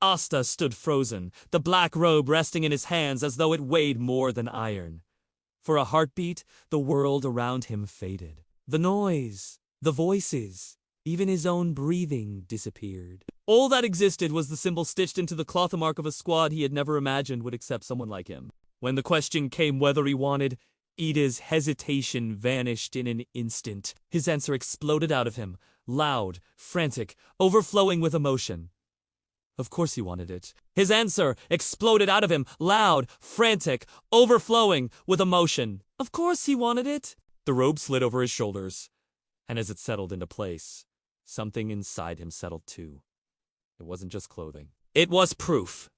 Asta stood frozen, the black robe resting in his hands as though it weighed more than iron. For a heartbeat, the world around him faded. The noise, the voices, even his own breathing disappeared. All that existed was the symbol stitched into the cloth mark of a squad he had never imagined would accept someone like him. When the question came whether he wanted, Ida's hesitation vanished in an instant. His answer exploded out of him, loud, frantic, overflowing with emotion. Of course he wanted it. His answer exploded out of him, loud, frantic, overflowing with emotion. Of course he wanted it. The robe slid over his shoulders, and as it settled into place, something inside him settled too. It wasn't just clothing. It was proof.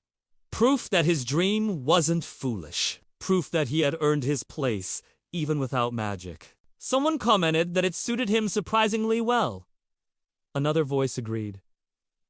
Proof that his dream wasn't foolish. Proof that he had earned his place, even without magic. Someone commented that it suited him surprisingly well. Another voice agreed.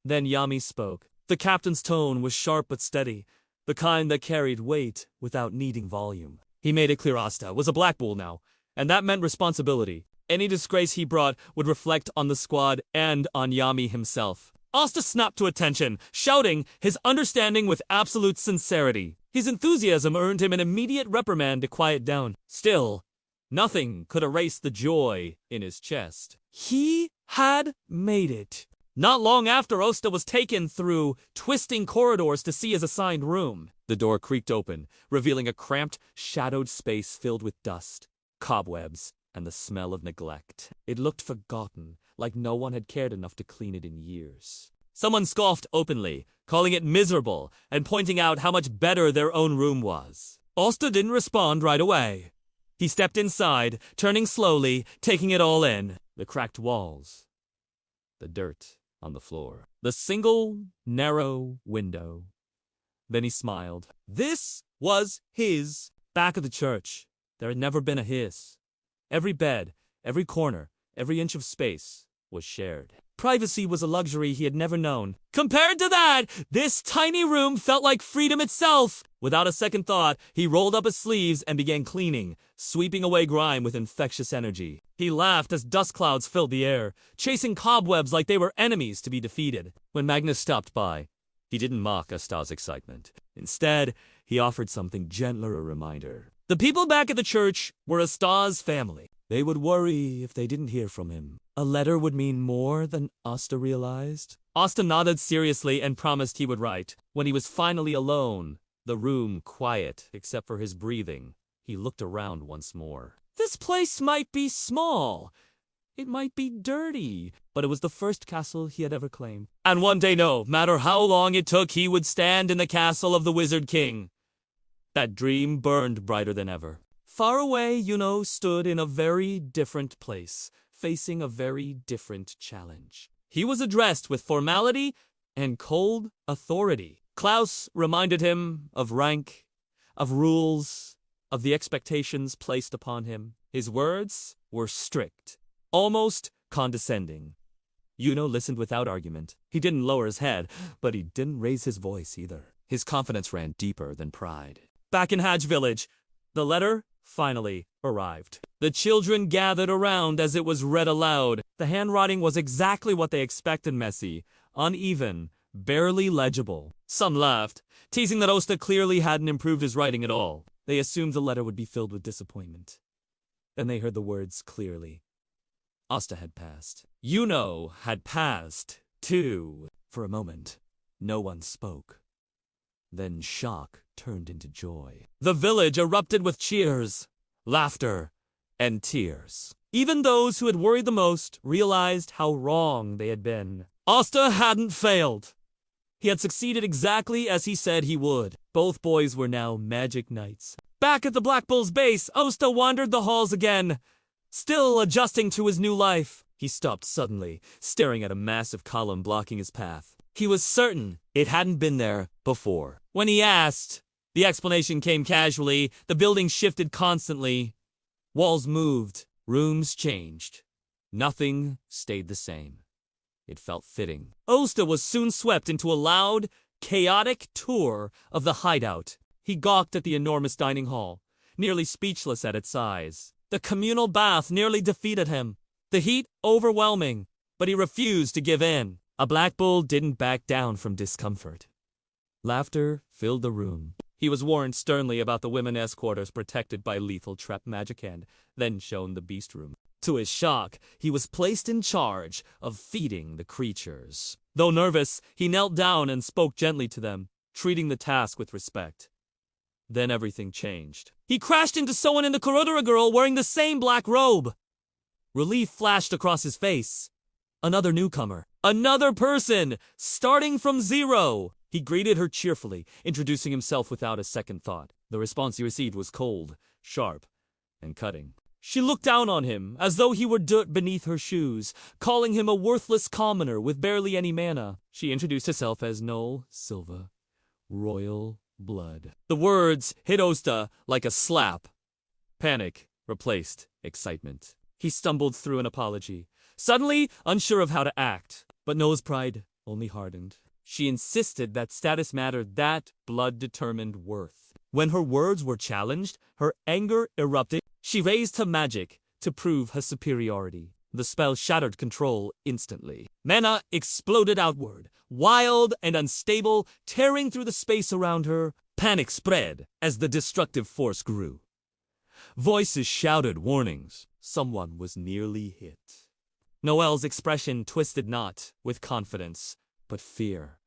Then Yami spoke. The captain's tone was sharp but steady, the kind that carried weight without needing volume. He made it clear Asta was a Black Bull now, and that meant responsibility. Any disgrace he brought would reflect on the squad and on Yami himself. Asta snapped to attention, shouting his understanding with absolute sincerity. His enthusiasm earned him an immediate reprimand to quiet down. Still, nothing could erase the joy in his chest. He had made it. Not long after, Asta was taken through twisting corridors to see his assigned room. The door creaked open, revealing a cramped, shadowed space filled with dust, cobwebs, and the smell of neglect. It looked forgotten, like no one had cared enough to clean it in years. Someone scoffed openly, calling it miserable, and pointing out how much better their own room was. Asta didn't respond right away. He stepped inside, turning slowly, taking it all in. The cracked walls, the dirt on the floor, the single, narrow window. Then he smiled. This was his. Back of the church, there had never been a his. Every bed, every corner, every inch of space was shared. Privacy was a luxury he had never known. Compared to that, this tiny room felt like freedom itself. Without a second thought, he rolled up his sleeves and began cleaning, sweeping away grime with infectious energy. He laughed as dust clouds filled the air, chasing cobwebs like they were enemies to be defeated. When Magnus stopped by, he didn't mock Asta's excitement. Instead, he offered something gentler, a reminder. The people back at the church were Asta's family. They would worry if they didn't hear from him. A letter would mean more than Asta realized. Asta nodded seriously and promised he would write. When he was finally alone, the room quiet except for his breathing, he looked around once more. This place might be small. It might be dirty, but it was the first castle he had ever claimed. And one day, no matter how long it took, he would stand in the castle of the Wizard King. That dream burned brighter than ever. Far away, Yuno stood in a very different place, facing a very different challenge. He was addressed with formality and cold authority. Klaus reminded him of rank, of rules, of the expectations placed upon him. His words were strict, almost condescending. Yuno listened without argument. He didn't lower his head, but he didn't raise his voice either. His confidence ran deeper than pride. Back in Hajj village, the letter finally arrived. The children gathered around as it was read aloud. The handwriting was exactly what they expected: messy, uneven, barely legible. Some laughed, teasing that Asta clearly hadn't improved his writing at all. They assumed the letter would be filled with disappointment. Then they heard the words clearly. Asta had passed. Yuno had passed, too. For a moment, no one spoke. Then shock turned into joy. The village erupted with cheers, laughter, and tears. Even those who had worried the most realized how wrong they had been. Asta hadn't failed. He had succeeded exactly as he said he would. Both boys were now magic knights. Back at the Black Bull's base, Asta wandered the halls again, still adjusting to his new life. He stopped suddenly, staring at a massive column blocking his path. He was certain it hadn't been there before. When he asked, the explanation came casually. The building shifted constantly. Walls moved. Rooms changed. Nothing stayed the same. It felt fitting. Asta was soon swept into a loud, chaotic tour of the hideout. He gawked at the enormous dining hall, nearly speechless at its size. The communal bath nearly defeated him. The heat overwhelming, but he refused to give in. A Black Bull didn't back down from discomfort. Laughter filled the room. He was warned sternly about the women's quarters protected by lethal trap magic and then shown the beast room. To his shock, he was placed in charge of feeding the creatures. Though nervous, he knelt down and spoke gently to them, treating the task with respect. Then everything changed. He crashed into someone in the corridor, girl wearing the same black robe. Relief flashed across his face. Another newcomer. Another person, starting from zero. He greeted her cheerfully, introducing himself without a second thought. The response he received was cold, sharp, and cutting. She looked down on him, as though he were dirt beneath her shoes, calling him a worthless commoner with barely any mana. She introduced herself as Noel Silva, Royal Blood. The words hit Osta like a slap. Panic replaced excitement. He stumbled through an apology, suddenly unsure of how to act. But Noah's pride only hardened. She insisted that status mattered, that blood determined worth. When her words were challenged, her anger erupted. She raised her magic to prove her superiority. The spell shattered control instantly. Mana exploded outward, wild and unstable, tearing through the space around her. Panic spread as the destructive force grew. Voices shouted warnings. Someone was nearly hit. Noelle's expression twisted not with confidence, but fear.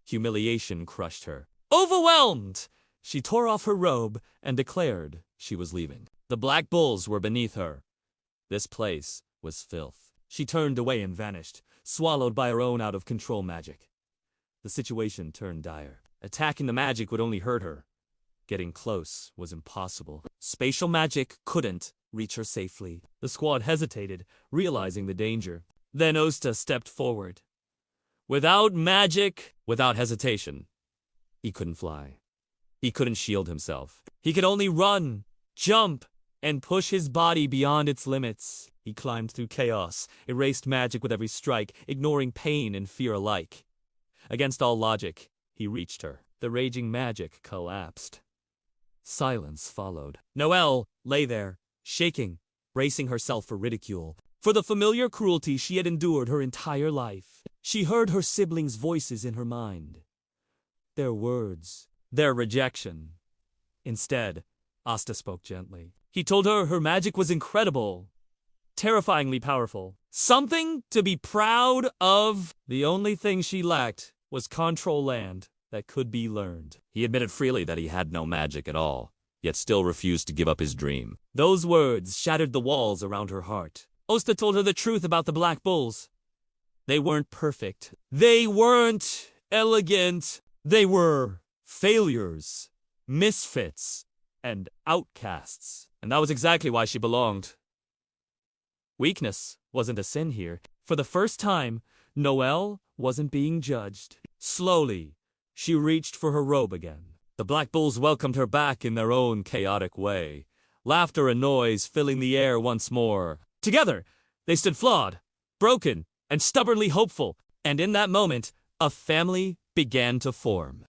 Humiliation crushed her. Overwhelmed, she tore off her robe and declared she was leaving. The black bulls were beneath her. This place was filth. She turned away and vanished, swallowed by her own out-of-control magic. The situation turned dire. Attacking the magic would only hurt her. Getting close was impossible. Spatial magic couldn't reach her safely. The squad hesitated, realizing the danger. Then Osta stepped forward. Without magic, without hesitation, he couldn't fly. He couldn't shield himself. He could only run, jump, and push his body beyond its limits. He climbed through chaos, erased magic with every strike, ignoring pain and fear alike. Against all logic, he reached her. The raging magic collapsed. Silence followed. Noelle lay there, shaking, bracing herself for ridicule, for the familiar cruelty she had endured her entire life. She heard her siblings' voices in her mind. Their words, their rejection. Instead, Asta spoke gently. He told her her magic was incredible, terrifyingly powerful, something to be proud of. The only thing she lacked was control land that could be learned. He admitted freely that he had no magic at all, yet still refused to give up his dream. Those words shattered the walls around her heart. Osta told her the truth about the Black Bulls. They weren't perfect. They weren't elegant. They were failures, misfits, and outcasts. And that was exactly why she belonged. Weakness wasn't a sin here. For the first time, Noelle wasn't being judged. Slowly, she reached for her robe again. The Black Bulls welcomed her back in their own chaotic way, laughter and noise filling the air once more. Together, they stood flawed, broken, and stubbornly hopeful, and in that moment, a family began to form.